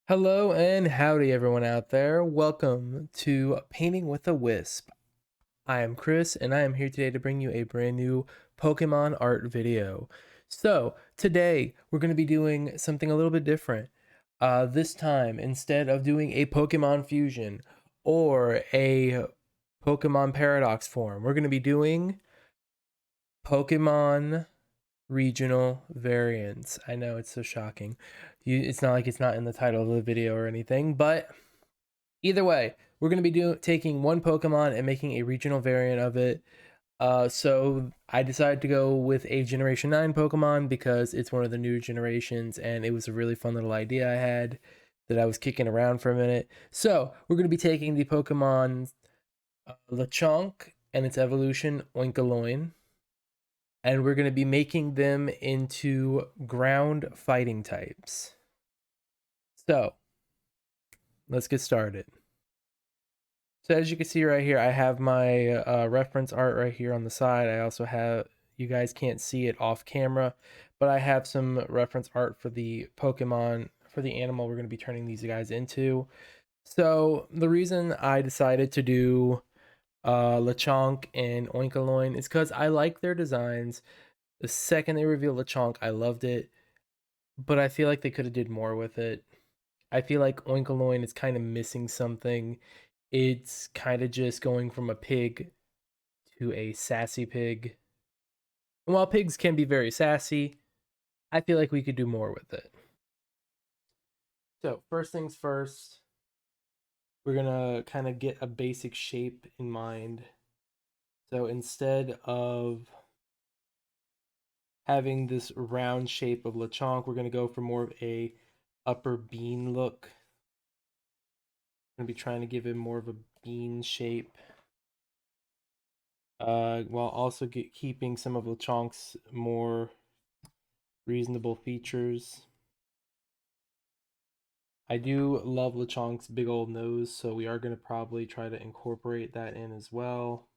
Hello and howdy everyone out there. Welcome to Painting with a Wisp. I am Chris and I am here today to bring you a brand new Pokemon art video. So today we're going to be doing something a little bit different. This time, instead of doing a Pokemon fusion or a Pokemon paradox form, we're going to be doing Pokemon regional variants. I know it's so shocking. It's not like it's not in the title of the video or anything, but either way, we're going to be taking one Pokemon and making a regional variant of it. So I decided to go with a Generation 9 Pokemon because it's one of the new generations and it was a really fun little idea I had that I was kicking around for a minute. So we're going to be taking the Pokemon Lechonk and its evolution Oinkolonge, and we're going to be making them into ground fighting types. So let's get started. So as you can see right here, I have my reference art right here on the side. I also have, you guys can't see it off camera, but I have some reference art for the Pokemon, for the animal we're going to be turning these guys into. So the reason I decided to do Lechonk and Oinkolonge is because I like their designs. The second they revealed Lechonk, I loved it, but I feel like they could have did more with it. I feel like Oinkolonge is kind of missing something. It's kind of just going from a pig to a sassy pig. And while pigs can be very sassy, I feel like we could do more with it. So, first things first, we're gonna kind of get a basic shape in mind. So, instead of having this round shape of Lechonk, we're gonna go for more of a upper bean look. I'm gonna be trying to give it more of a bean shape. While also keeping some of Lechonk's more reasonable features. I do love Lechonk's big old nose, so we are going to probably try to incorporate that in as well.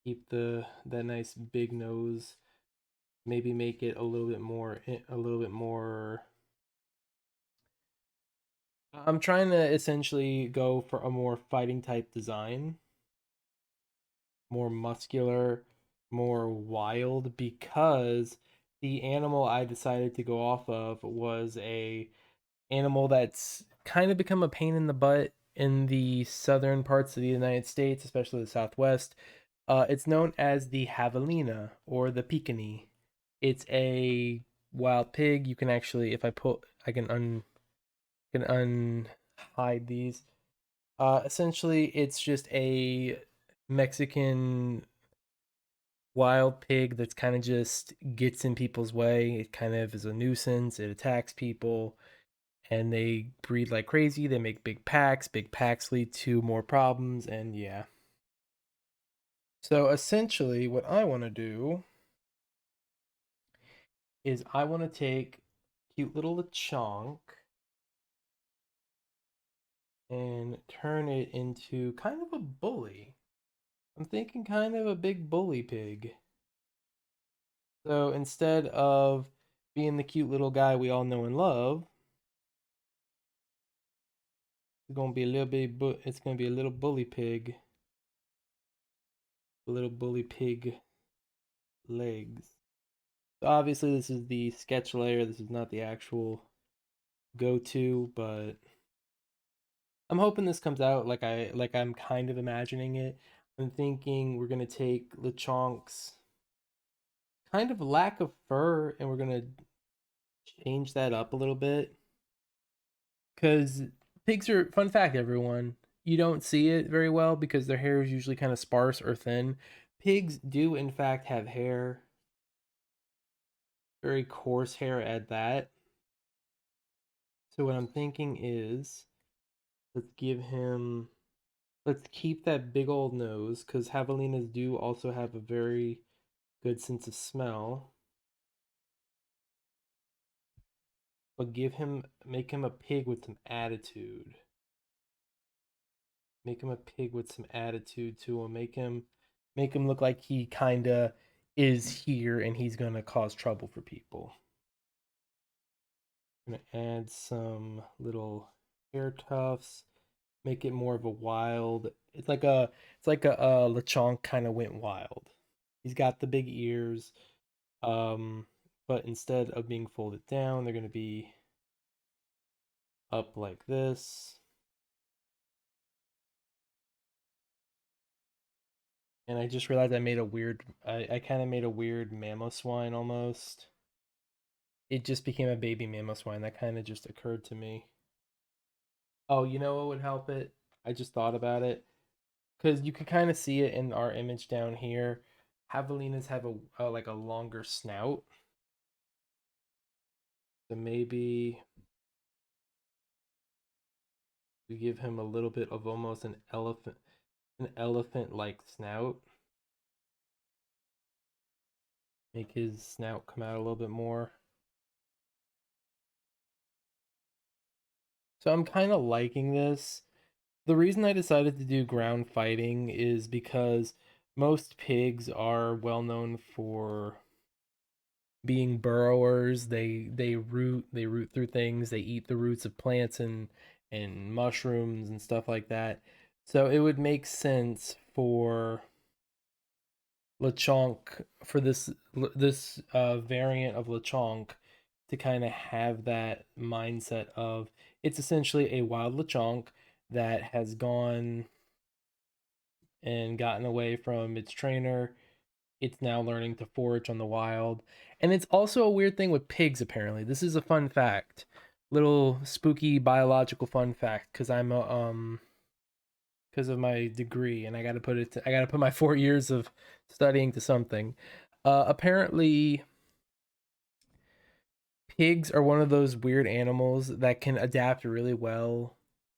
Keep that nice big nose. Maybe make it a little bit more. I'm trying to essentially go for a more fighting type design, more muscular, more wild, because the animal I decided to go off of was a animal that's kind of become a pain in the butt in the southern parts of the United States, especially the Southwest. It's known as the Javalina or the Pekini. It's a wild pig. You can actually, if I put, I can unhide these. Essentially, it's just a Mexican wild pig that's kind of just gets in people's way. It kind of is a nuisance. It attacks people and they breed like crazy. They make big packs. Big packs lead to more problems, and yeah. So essentially, what I want to do is I want to take cute little Lechonk and turn it into kind of a bully. I'm thinking kind of a big bully pig. So instead of being the cute little guy we all know and love, it's gonna be a little bit. It's gonna be a little bully pig. A little bully pig legs. So obviously, this is the sketch layer. This is not the actual go-to, but I'm hoping this comes out like I'm kind of imagining it. I'm thinking we're gonna take Lechonk's kind of lack of fur and we're gonna change that up a little bit. Cause pigs are, fun fact everyone, you don't see it very well because their hair is usually kind of sparse or thin. Pigs do in fact have hair, very coarse hair at that. So what I'm thinking is let's give him, let's keep that big old nose because javelinas do also have a very good sense of smell. But make him a pig with some attitude. Make him a pig with some attitude to him. Make him look like he kinda is here and he's gonna cause trouble for people. I'm gonna add some little hair tufts, make it more of a wild. It's like a Lechonk kind of went wild. He's got the big ears, but instead of being folded down, they're gonna be up like this. And I just realized I made a weird. I kind of made a weird Mamoswine almost. It just became a baby Mamoswine. That kind of just occurred to me. Oh, you know what would help it? I just thought about it because you could kind of see it in our image down here. Javelinas have a like a longer snout, so maybe we give him a little bit of almost an elephant like snout. Make his snout come out a little bit more. So I'm kind of liking this. The reason I decided to do ground fighting is because most pigs are well known for being burrowers. They root through things. They eat the roots of plants and mushrooms and stuff like that. So it would make sense for Lechonk for this variant of Lechonk to kind of have that mindset of it's essentially a wild Lechonk that has gone and gotten away from its trainer. It's now learning to forage on the wild. And it's also a weird thing with pigs, apparently. This is a fun fact. Little spooky biological fun fact, because I'm a because of my degree and I gotta put my 4 years of studying to something. Apparently pigs are one of those weird animals that can adapt really well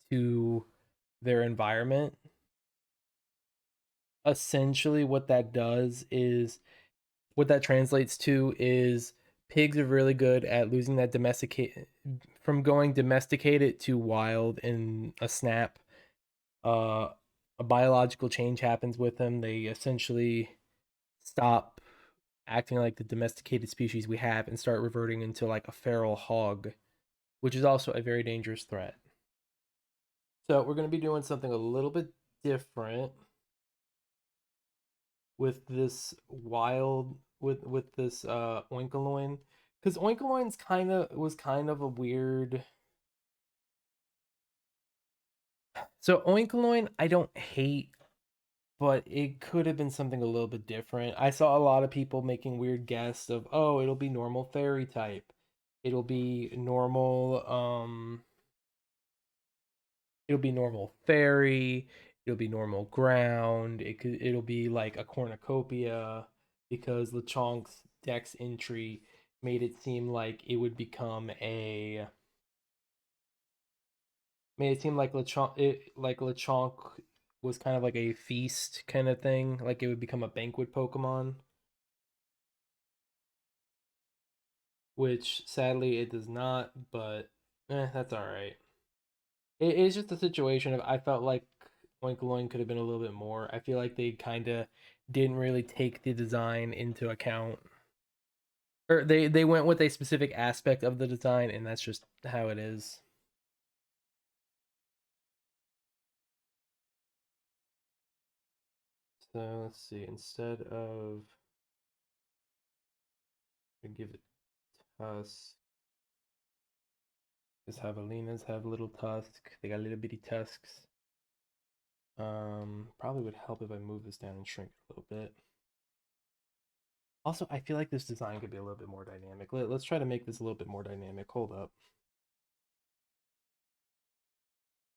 to their environment. Essentially what that translates to is pigs are really good at losing that domesticate from going domesticated to wild in a snap. Uh, a biological change happens with them. They essentially stop acting like the domesticated species we have and start reverting into like a feral hog, which is also a very dangerous threat. So we're going to be doing something a little bit different with this wild with this Oinkolonge, because Oinkolonge's kind of a weird. So Oinkolonge I don't hate, but it could have been something a little bit different. I saw a lot of people making weird guesses of, oh, it'll be normal fairy type, it'll be normal fairy, it'll be normal ground, it'll be like a cornucopia, because Lechonk's Dex entry made it seem like it would become a made it seem like Lechonk was kind of like a feast kind of thing, like it would become a banquet Pokemon, which sadly it does not, but that's all right. It is just a situation of I felt like Oinkologne could have been a little bit more. I feel like they kind of didn't really take the design into account, or they went with a specific aspect of the design, and that's just how it is. So let's see. Instead of give it tusk, because Javelinas have little tusks. They got little bitty tusks. Probably would help if I move this down and shrink it a little bit. Also, I feel like this design could be a little bit more dynamic. Let's try to make this a little bit more dynamic. Hold up.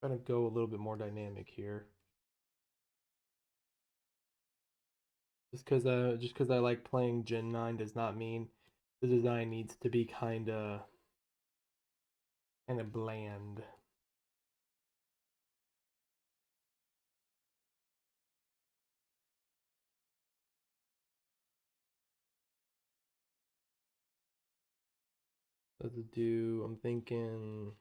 Try to go a little bit more dynamic here. Just because I like playing Gen 9 does not mean the design needs to be kind of bland. Let's do, I'm thinking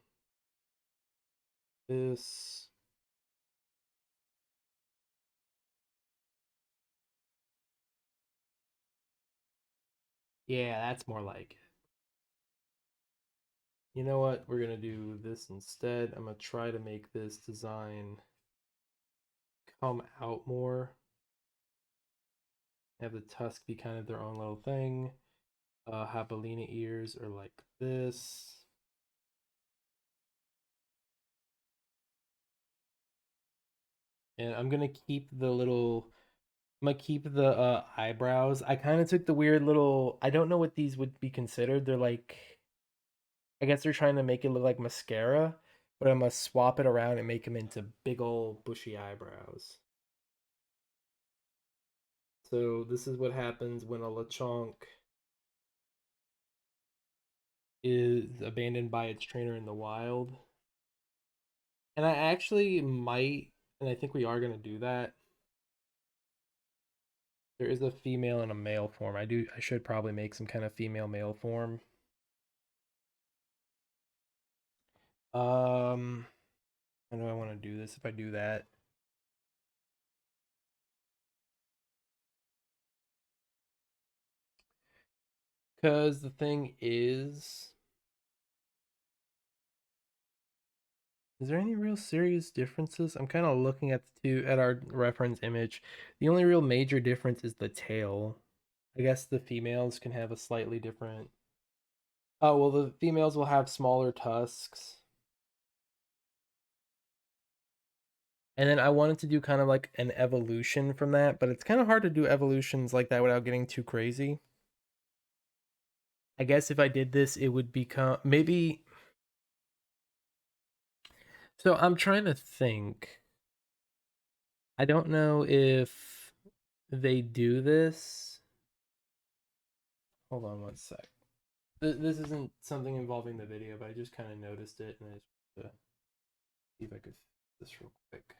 this. Yeah, that's more like it. You know what? We're gonna do this instead. I'm gonna try to make this design come out more. Have the tusk be kind of their own little thing. Javalina ears are like this. And I'm gonna keep the little I'm gonna keep the eyebrows. I kind of took the weird little I don't know what these would be considered. They're like I guess they're trying to make it look like mascara, but I'm gonna swap it around and make them into big old bushy eyebrows. So this is what happens when a Lechonk is abandoned by its trainer in the wild. And I actually might, and I think we are gonna do that. There is a female and a male form. I should probably make some kind of female male form. How do I want to do this if I do that? Because the thing is there any real serious differences? I'm kind of looking at our reference image. The only real major difference is the tail. I guess the females can have a slightly different. Oh, well, the females will have smaller tusks. And then I wanted to do kind of like an evolution from that, but it's kind of hard to do evolutions like that without getting too crazy. I guess if I did this, it would become maybe. So I'm trying to think. I don't know if they do this. Hold on one sec. This isn't something involving the video, but I just kind of noticed it, and I just wanted to see if I could fix this real quick.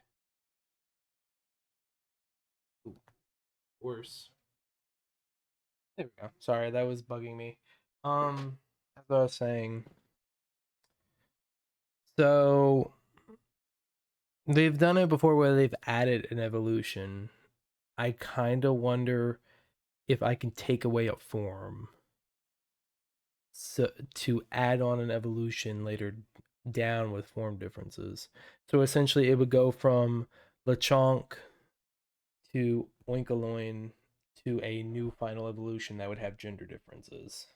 Ooh, worse. There we go. Sorry, that was bugging me. As I was saying, so they've done it before where they've added an evolution. I kind of wonder if I can take away a form so to add on an evolution later down with form differences. So essentially, it would go from Lechonk to Oinkolonge to a new final evolution that would have gender differences.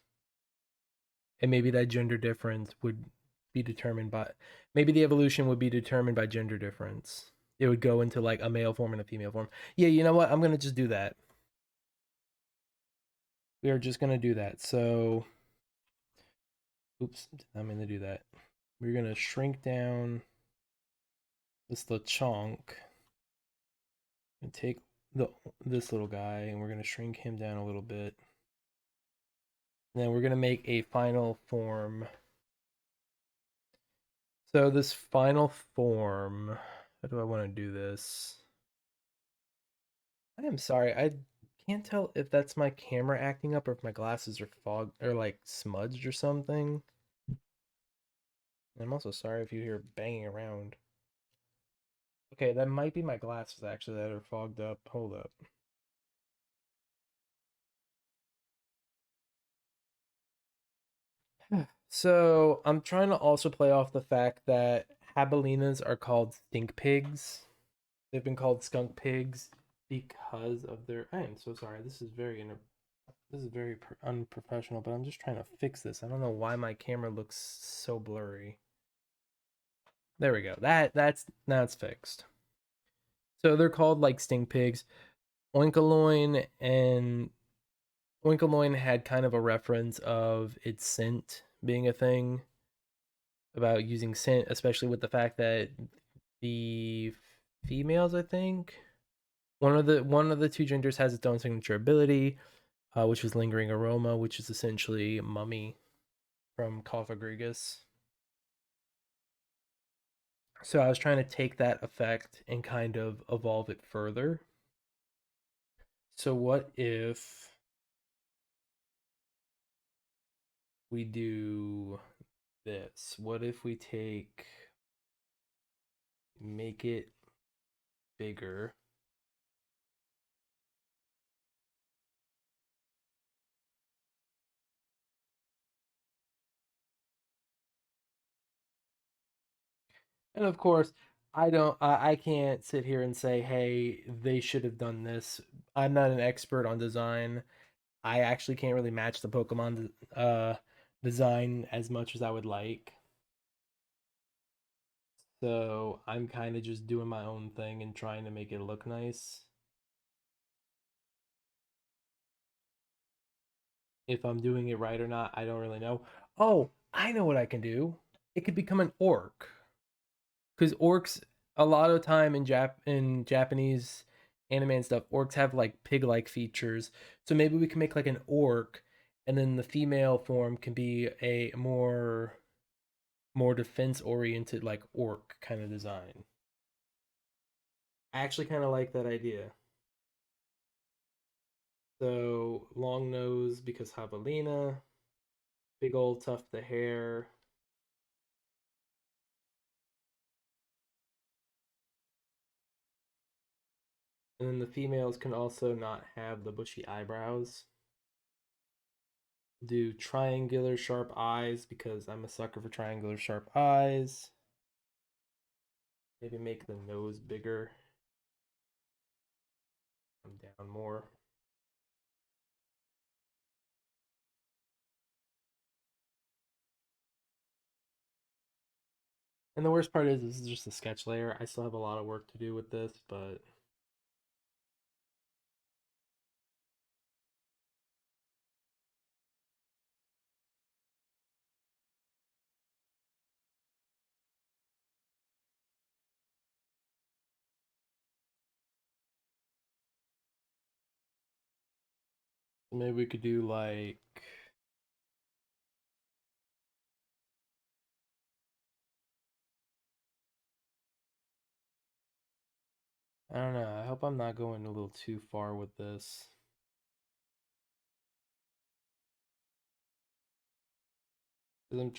And maybe that gender difference would be determined by maybe the evolution would be determined by gender difference. It would go into like a male form and a female form. Yeah, you know what? I'm gonna just do that. We are just gonna do that. So, oops, I'm gonna do that. We're gonna shrink down this Lechonk and take this little guy, and we're gonna shrink him down a little bit. And then we're gonna make a final form. So this final form, how do I want to do this? I am sorry, I can't tell if that's my camera acting up or if my glasses are fogged or like smudged or something. I'm also sorry if you hear banging around. Okay, that might be my glasses actually that are fogged up. Hold up. So I'm trying to also play off the fact that Jabalinas are called stink pigs. They've been called skunk pigs because of their. I am so sorry. This is very unprofessional, but I'm just trying to fix this. I don't know why my camera looks so blurry. There we go. That's now it's fixed. So they're called like stink pigs. Oinkolonge and Oinkolonge had kind of a reference of its scent being a thing about using scent, especially with the fact that the females, I think, one of the two genders has its own signature ability, which is lingering aroma, which is essentially mummy from Cofagrigus. So I was trying to take that effect and kind of evolve it further. So what if we do this? What if we make it bigger? And of course, I can't sit here and say, hey, they should have done this. I'm not an expert on design. I actually can't really match the Pokemon design as much as I would like. So I'm kind of just doing my own thing and trying to make it look nice. If I'm doing it right or not, I don't really know. Oh, I know what I can do. It could become an orc. Because orcs, a lot of time in Japanese anime and stuff, orcs have like pig-like features. So maybe we can make like an orc, and then the female form can be a more defense oriented like orc kind of design. I actually kind of like that idea. So long nose because Javalina, big old tuft of hair, and then the females can also not have the bushy eyebrows. Do triangular sharp eyes because I'm a sucker for triangular sharp eyes. Maybe make the nose bigger. Come down more. And the worst part is this is just a sketch layer. I still have a lot of work to do with this, but maybe we could do like I don't know. I hope I'm not going a little too far with this. 'Cause I'm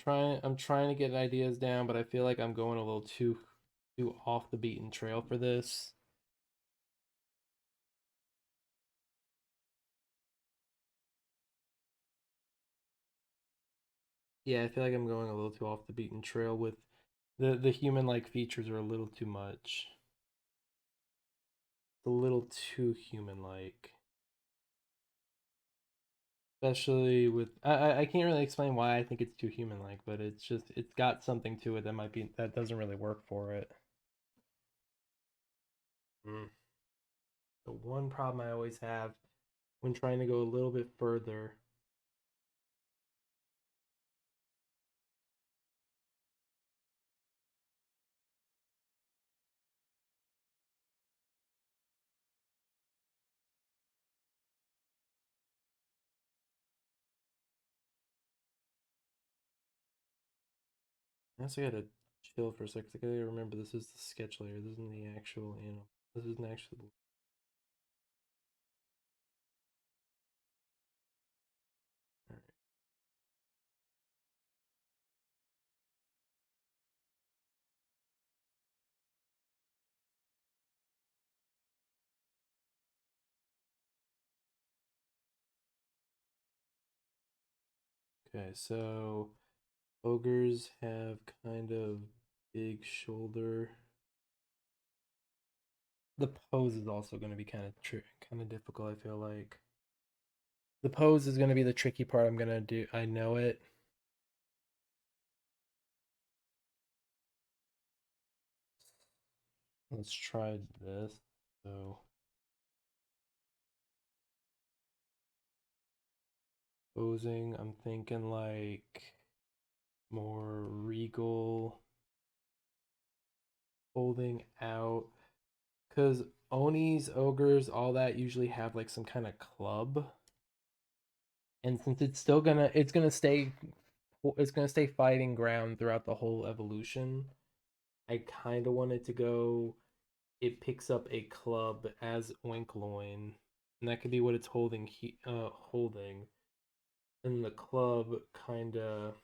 trying to get ideas down, but I feel like I'm going a little too off the beaten trail for this. Yeah, I feel like I'm going a little too off the beaten trail with the human like features are a little too much. It's a little too human like. Especially with I can't really explain why I think it's too human like, but it's just it's got something to it that might be that doesn't really work for it. Mm. The one problem I always have when trying to go a little bit further. I also gotta chill for a sec. I gotta remember this is the sketch layer. This isn't the actual animal. This isn't actually. All right. Okay, so ogres have kind of big shoulder. The pose is also going to be kind of difficult. I feel like the pose is going to be the tricky part. I'm gonna do. I know it. Let's try this. So posing, I'm thinking like more regal, holding out. Cause Onis, ogres, all that usually have like some kind of club. And since it's gonna stay fighting ground throughout the whole evolution. I kind of wanted to go. It picks up a club as Oinkologne, and that could be what it's holding. And the club kind of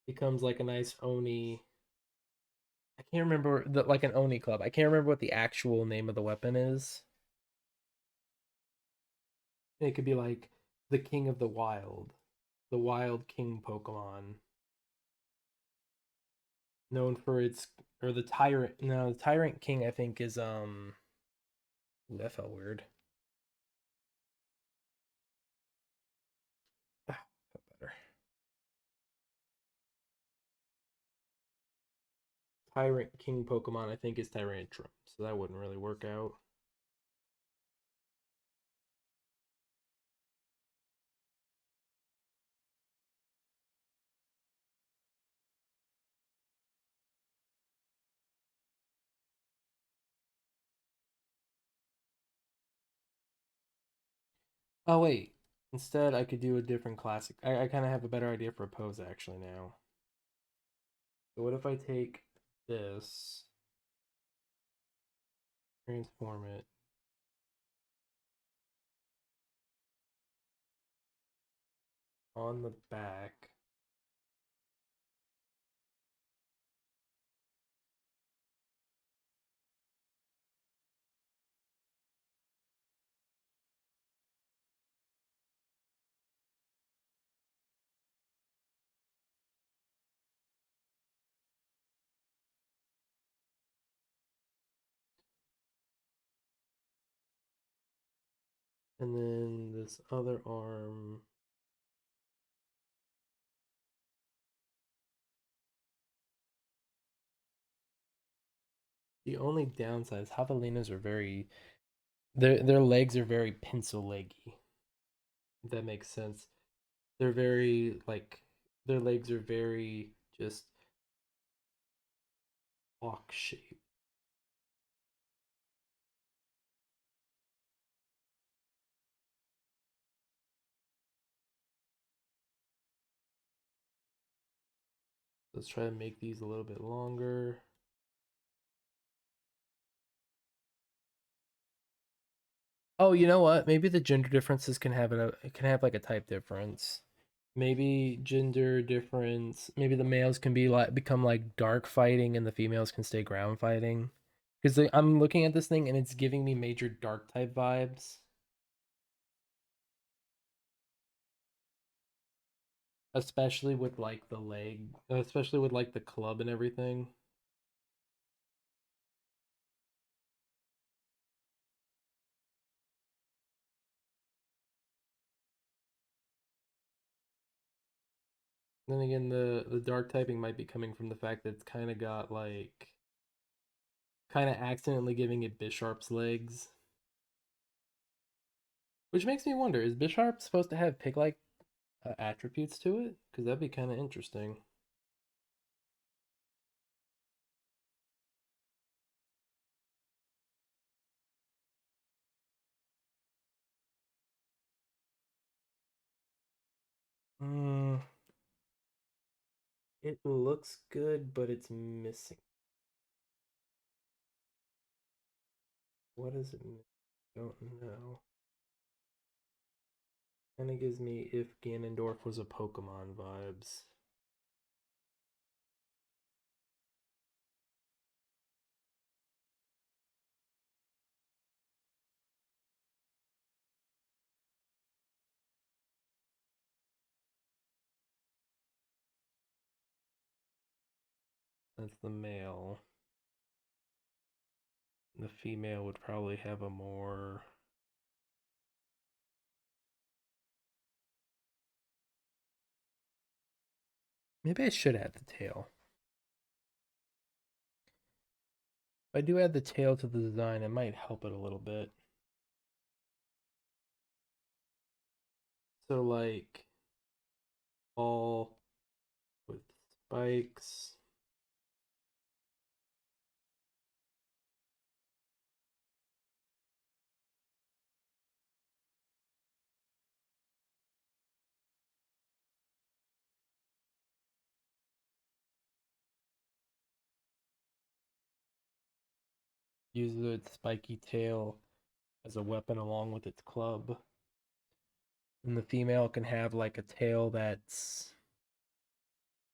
becomes like a nice Oni. I can't remember the like an Oni club. I can't remember what the actual name of the weapon is. It could be like the King of the Wild King Pokemon. known for its, or the Tyrant. No, the Tyrant King I think is ooh, that felt weird. Ah, felt better. Tyrant King Pokemon I think is Tyrantrum, so that wouldn't really work out. Oh wait, instead I could do a different classic. I kind of have a better idea for a pose actually now. So what if I take this, transform it on the back. And then this other arm. The only downside is javelinas are very, their legs are very pencil leggy. If that makes sense. They're very like, their legs are very just hawk shaped. Let's try to make these a little bit longer. Oh, you know what? Maybe the gender differences can have it can have like a type difference. Maybe gender difference. Maybe the males can be like become like dark fighting and the females can stay ground fighting. Because I'm looking at this thing and it's giving me major dark type vibes. Especially with like the leg, especially with like the club and everything. Then again, the dark typing might be coming from the fact that it's kind of got like kind of accidentally giving it Bisharp's legs, which makes me wonder: is Bisharp supposed to have pig-like attributes to it? Because that'd be kind of interesting. Mm, it looks good, but it's missing. What is it? Don't know. Kind of gives me if Ganondorf was a Pokemon vibes. That's the male. The female would probably have a more. Maybe I should add the tail. If I do add the tail to the design, it might help it a little bit. So like all with spikes. Use its spiky tail as a weapon along with its club. And the female can have like a tail that's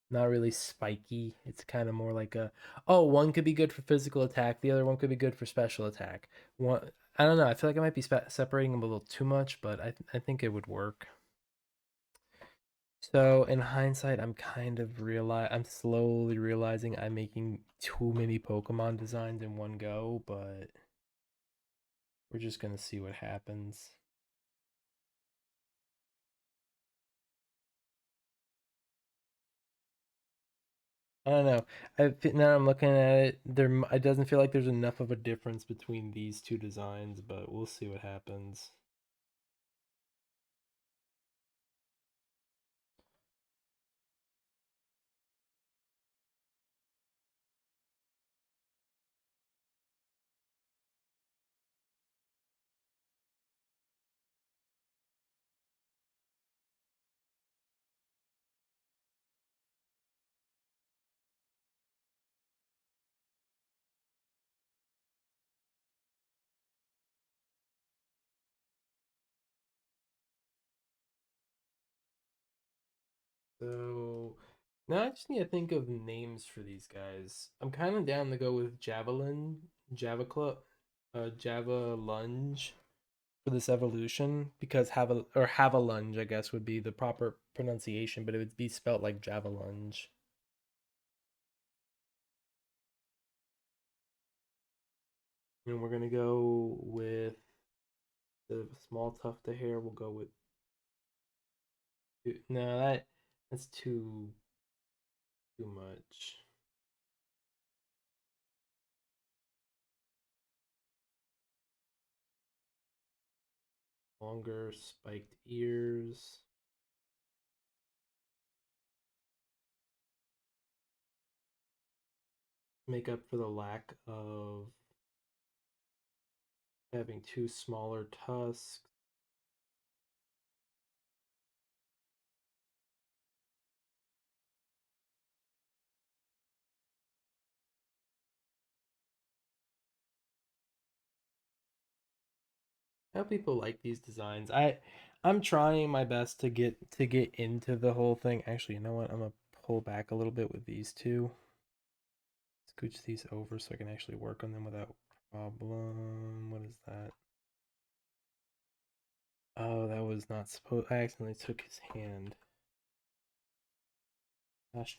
not really spiky. It's kind of more like a, oh, one could be good for physical attack, the other one could be good for special attack. One, I don't know. I feel like I might be separating them a little too much, but I think it would work. So in hindsight, I'm slowly realizing I'm making too many Pokemon designs in one go, but we're just gonna see what happens. I don't know. Now I'm looking at it. It doesn't feel like there's enough of a difference between these two designs, but we'll see what happens. So now I just need to think of names for these guys. I'm kind of down to go with Java Club, Java Lunge for this evolution because have a lunge I guess would be the proper pronunciation, but it would be spelt like Java Lunge. And we're gonna go with the small tuft of hair. We'll go with no that's too much. Longer spiked ears. Make up for the lack of having two smaller tusks. How people like these designs. I'm trying my best to get into the whole thing. Actually, you know what? I'm gonna pull back a little bit with these two. Scooch these over so I can actually work on them without problem. What is that? Oh, that was not supposed. I accidentally took his hand. Gosh,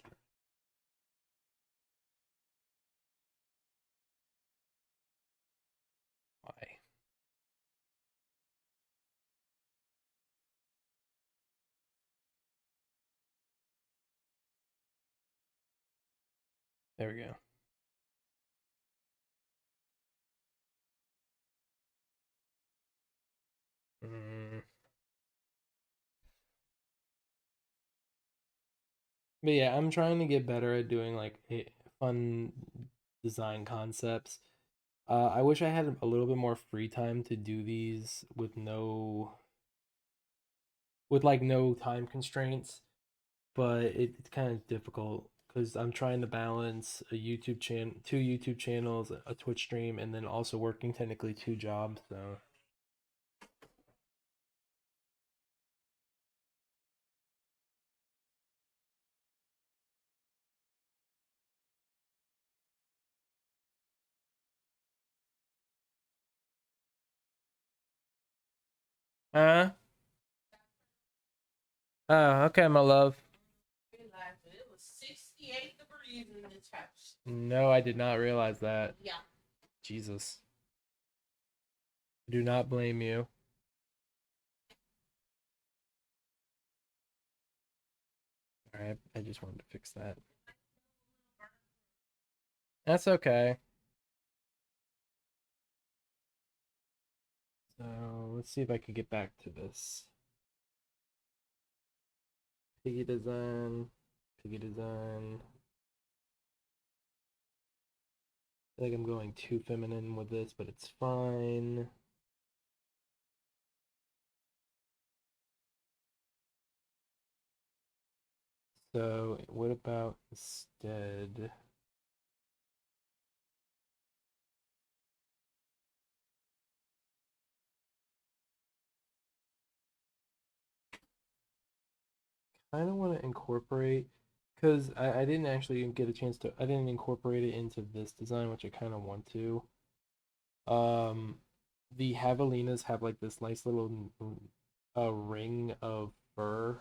why? There we go. Mm. But yeah, I'm trying to get better at doing like fun design concepts. I wish I had a little bit more free time to do these with no time constraints, but it's kind of difficult because I'm trying to balance a YouTube channel, two YouTube channels, a Twitch stream, and then also working technically two jobs. So, uh, oh, okay, my love. No, I did not realize that. Jesus, I do not blame you. All right, I just wanted to fix that. That's okay. So let's see if I can get back to this. Piggy design, piggy design. I think I'm going too feminine with this, but it's fine. So what about instead? I don't want to incorporate because I didn't actually get a chance to. I didn't incorporate it into this design, which I kind of want to. Um, the Javelinas have like this nice little ring of fur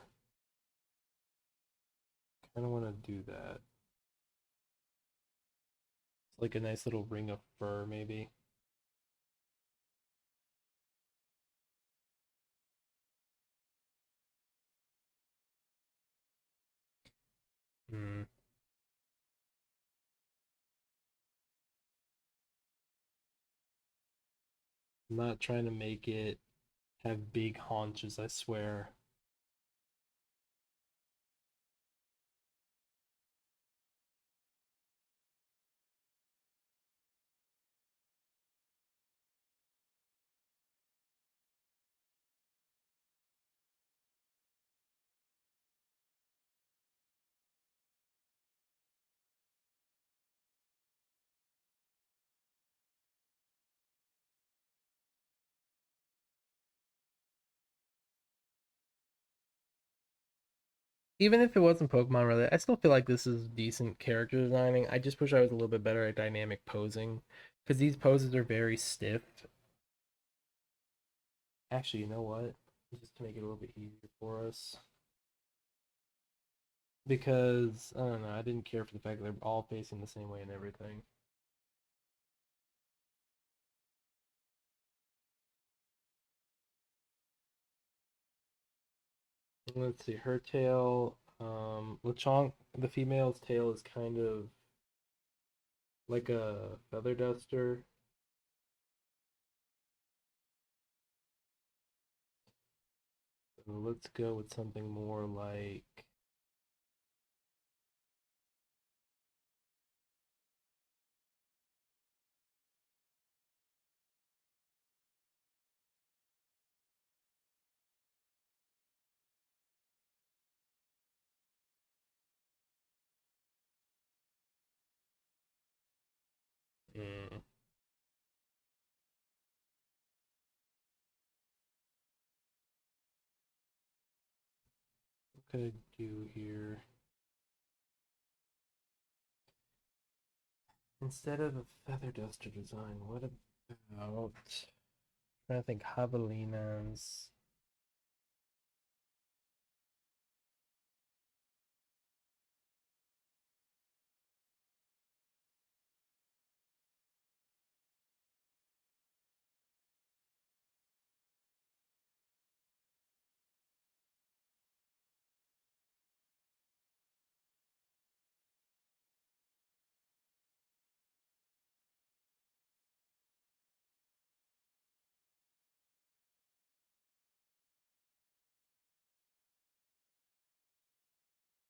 I don't want to do that. It's like a nice little ring of fur, maybe. Hmm. I'm not trying to make it have big haunches, I swear. Even if it wasn't Pokemon related, I still feel like this is decent character designing. I just wish I was a little bit better at dynamic posing because these poses are very stiff. Actually, you know what? Just to make it a little bit easier for us. Because, I don't know, I didn't care for the fact that they're all facing the same way and everything. Let's see, her tail, Lechonk, the female's tail is kind of like a feather duster. So let's go with something more like mm, what could I do here? Instead of a feather duster design, what about trying to think javelinas?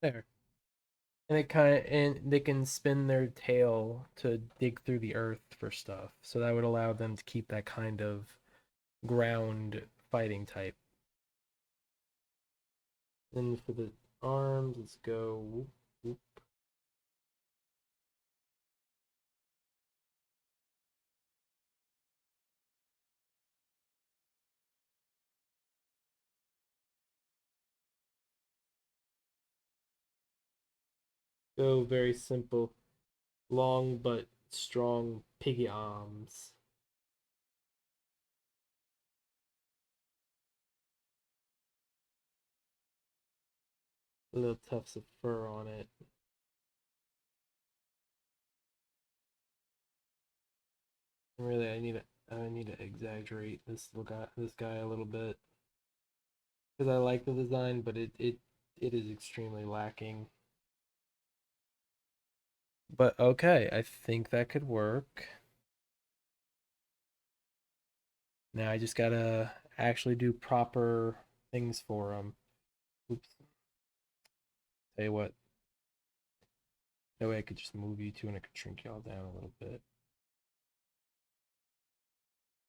There. And it kind of and they can spin their tail to dig through the earth for stuff. So that would allow them to keep that kind of ground fighting type. Then for the arms, let's go whoop, whoop. Go very simple, long but strong piggy arms. Little tufts of fur on it. Really, I need to exaggerate this guy a little bit because I like the design, but it is extremely lacking. But okay, I think that could work. Now I just gotta actually do proper things for them. Oops. Tell you what, that way I could just move you two and I could shrink y'all down a little bit.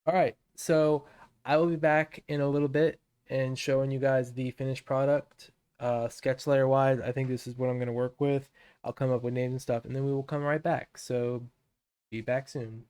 All right, so I will be back in a little bit and showing you guys the finished product. Sketch layer wise, I think this is what I'm gonna work with. I'll come up with names and stuff, and then we will come right back. So be back soon.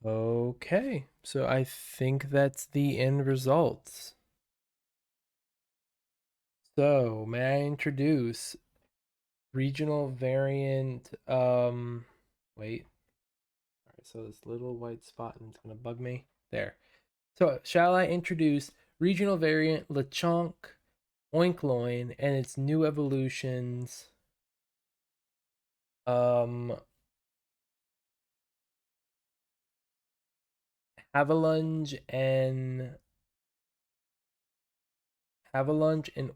Okay, so I think that's the end results. So, may I introduce regional variant, wait. All right, so this little white spot and it's gonna bug me. There. So, shall I introduce regional variant Lechonk, Oinkolonge, and its new evolutions, um, Avalanche and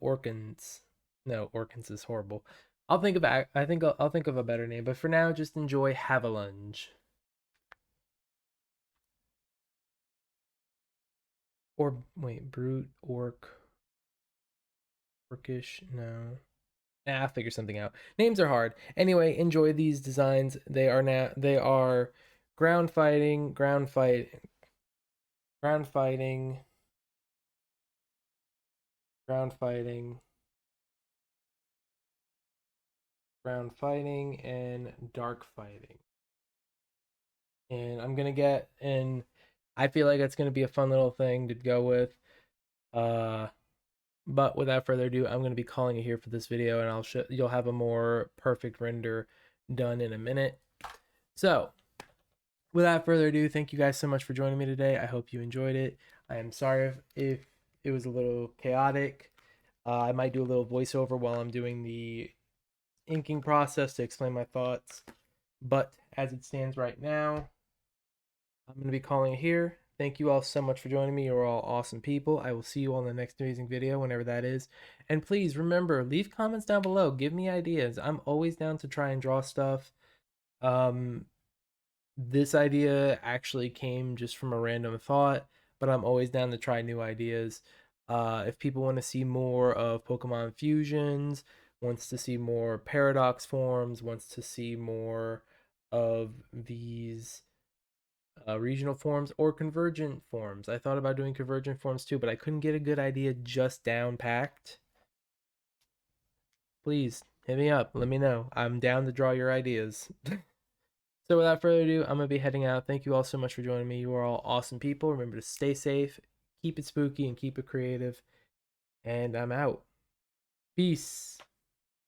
Orkins. No, Orkins is horrible. I'll think of a better name, but for now, just enjoy Havalunge. Or wait, Brute, Orcish, no. I'll figure something out. Names are hard. Anyway, enjoy these designs. They are ground fighting, ground fighting, ground fighting, and dark fighting. And I feel like it's gonna be a fun little thing to go with. Uh but without further ado, I'm gonna be calling it here for this video, and you'll have a more perfect render done in a minute. So without further ado, thank you guys so much for joining me today. I hope you enjoyed it. I am sorry if it was a little chaotic. I might do a little voiceover while I'm doing the inking process to explain my thoughts. But as it stands right now, I'm going to be calling it here. Thank you all so much for joining me. You're all awesome people. I will see you all in the next amazing video, whenever that is. And please remember, leave comments down below. Give me ideas. I'm always down to try and draw stuff. This idea actually came just from a random thought, but I'm always down to try new ideas. If people want to see more of Pokemon fusions, wants to see more paradox forms, wants to see more of these regional forms or convergent forms. I thought about doing convergent forms too, but I couldn't get a good idea just down packed. Please hit me up. Let me know. I'm down to draw your ideas. So without further ado, I'm going to be heading out. Thank you all so much for joining me. You are all awesome people. Remember to stay safe, keep it spooky, and keep it creative. And I'm out. Peace.